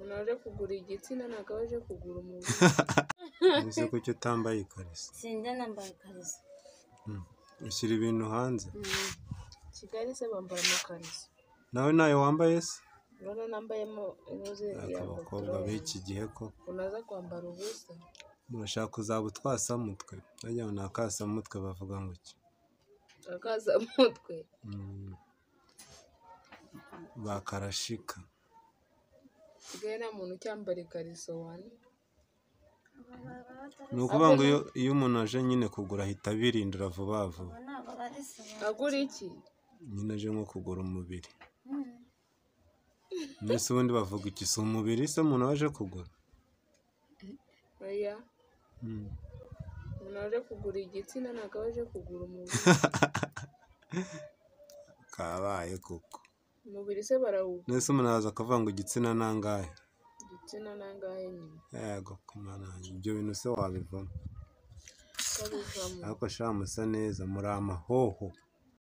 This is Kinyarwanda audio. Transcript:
umuntu aje kugura igitsina ntabwo aba aje kugura umubiri. Ese kuki utambaye ikariso? Sinjya nambaye ikariso. Ushyira ibintu hanze. Kigali se bambara amakariso. Nawe ntayo wambaye se? Urabona nambayemo inoze ya abakobwa b'iki gihe ko unaza kwambara ubusa. murashaka kuzaba utwasamutwe. Bajya ngo ni akasamutwe bavuga ngo iki? Akasamutwe. Bakarashika. Kigali nta muntu ucyambara ikariso wani. Ni ukuvuga ngo iyo umuntu aje nyine kugura ahita abirindura vuba vuba. Agura iki? Nyine aje nko kugura umubiri. Mbese ubundi bavuga iki? Si umubiri se umuntu waje kugura? Oya. Umuntu aje kugura igitsina ntabwo aba aje kugura umubiri. Kabaye kuko. Umubiri se barawugura. Mbese umuntu araza akavuga ngo igitsina nangahe? Igitsina nangahe nyine. Yego kumana ibyo bintu se wabivamo. Ariko sha musa neza muri amahoho.